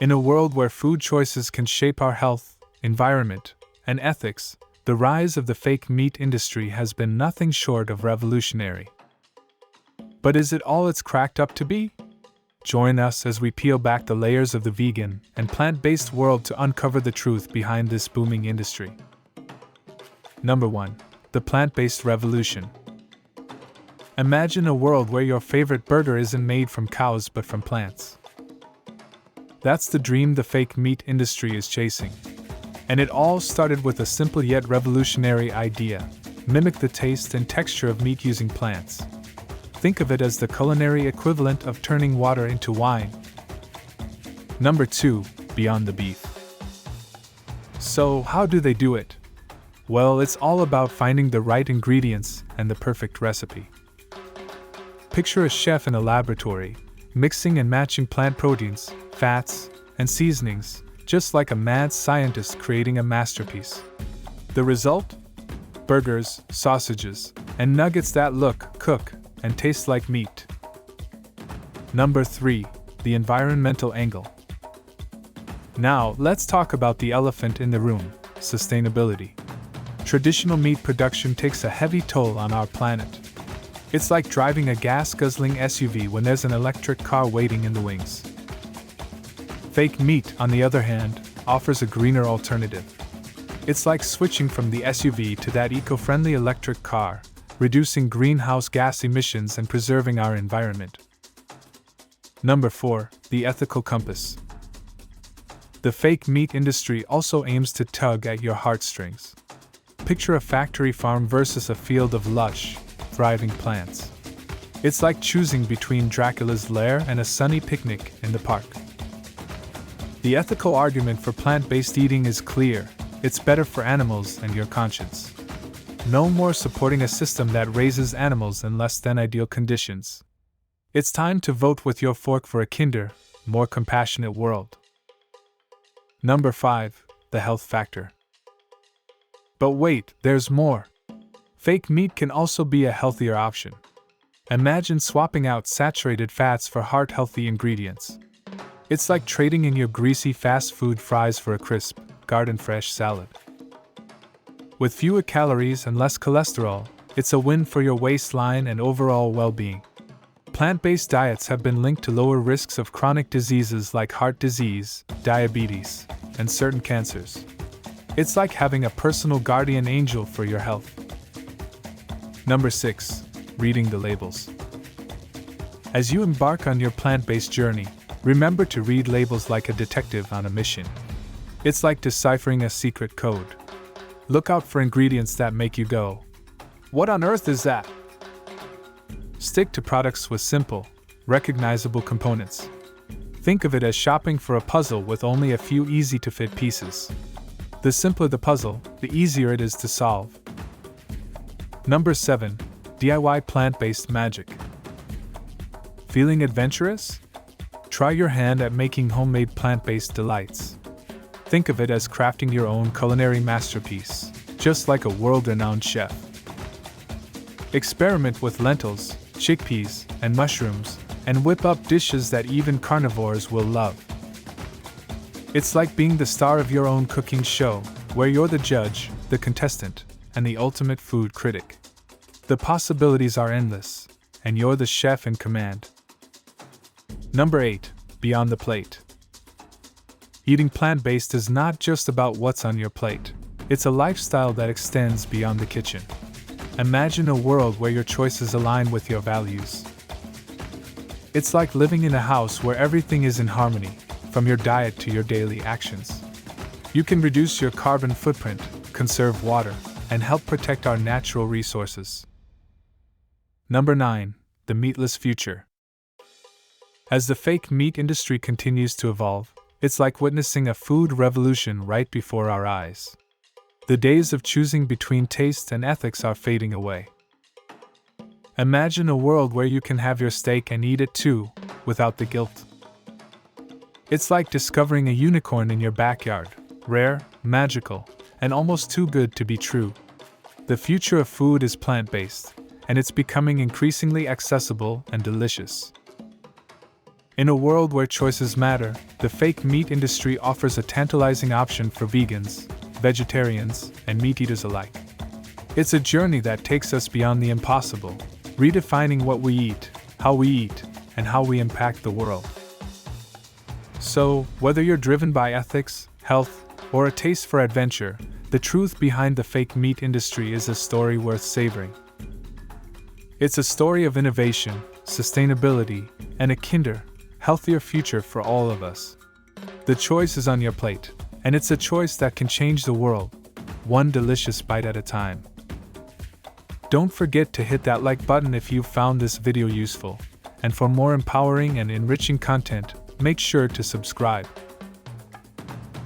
In a world where food choices can shape our health, environment, and ethics, the rise of the fake meat industry has been nothing short of revolutionary. But is it all it's cracked up to be? Join us as we peel back the layers of the vegan and plant-based world to uncover the truth behind this booming industry. Number 1. The plant-based revolution. Imagine a world where your favorite burger isn't made from cows but from plants. That's the dream the fake meat industry is chasing. And it all started with a simple yet revolutionary idea: mimic the taste and texture of meat using plants. Think of it as the culinary equivalent of turning water into wine. Number 2. Beyond the beef. So, how do they do it? Well, it's all about finding the right ingredients and the perfect recipe. Picture a chef in a laboratory, mixing and matching plant proteins, fats, and seasonings, just like a mad scientist creating a masterpiece. The result? Burgers, sausages, and nuggets that look, cook, and taste like meat. Number 3. The environmental angle. Now, let's talk about the elephant in the room: sustainability. Traditional meat production takes a heavy toll on our planet. It's like driving a gas-guzzling SUV when there's an electric car waiting in the wings. Fake meat, on the other hand, offers a greener alternative. It's like switching from the SUV to that eco-friendly electric car, reducing greenhouse gas emissions and preserving our environment. Number 4. The ethical compass. The fake meat industry also aims to tug at your heartstrings. Picture a factory farm versus a field of lush, thriving plants. It's like choosing between Dracula's lair and a sunny picnic in the park. The ethical argument for plant-based eating is clear: it's better for animals and your conscience. No more supporting a system that raises animals in less than ideal conditions. It's time to vote with your fork for a kinder, more compassionate world. Number 5. The health factor. But wait, there's more. Fake meat can also be a healthier option. Imagine swapping out saturated fats for heart-healthy ingredients. It's like trading in your greasy fast food fries for a crisp, garden-fresh salad. With fewer calories and less cholesterol, it's a win for your waistline and overall well-being. Plant-based diets have been linked to lower risks of chronic diseases like heart disease, diabetes, and certain cancers. It's like having a personal guardian angel for your health. Number 6. Reading the labels. As you embark on your plant-based journey, remember to read labels like a detective on a mission. It's like deciphering a secret code. Look out for ingredients that make you go, "What on earth is that?" Stick to products with simple, recognizable components. Think of it as shopping for a puzzle with only a few easy-to-fit pieces. The simpler the puzzle, the easier it is to solve. Number 7. DIY plant-based magic. Feeling adventurous? Try your hand at making homemade plant-based delights. Think of it as crafting your own culinary masterpiece, just like a world-renowned chef. Experiment with lentils, chickpeas, and mushrooms, and whip up dishes that even carnivores will love. It's like being the star of your own cooking show, where you're the judge, the contestant, and the ultimate food critic. The possibilities are endless, and you're the chef in command. Number 8. Beyond the plate. Eating plant-based is not just about what's on your plate. It's a lifestyle that extends beyond the kitchen. Imagine a world where your choices align with your values. It's like living in a house where everything is in harmony, from your diet to your daily actions. You can reduce your carbon footprint, conserve water, and help protect our natural resources. Number 9. The meatless future. As the fake meat industry continues to evolve, it's like witnessing a food revolution right before our eyes. The days of choosing between taste and ethics are fading away. Imagine a world where you can have your steak and eat it too, without the guilt. It's like discovering a unicorn in your backyard, rare, magical, and almost too good to be true. The future of food is plant-based, and it's becoming increasingly accessible and delicious. In a world where choices matter, the fake meat industry offers a tantalizing option for vegans, vegetarians, and meat eaters alike. It's a journey that takes us beyond the impossible, redefining what we eat, and how we impact the world. So, whether you're driven by ethics, health, or a taste for adventure, the truth behind the fake meat industry is a story worth savoring. It's a story of innovation, sustainability, and a kinder, healthier future for all of us. The choice is on your plate, and it's a choice that can change the world, one delicious bite at a time. Don't forget to hit that like button if you found this video useful, and for more empowering and enriching content, make sure to subscribe.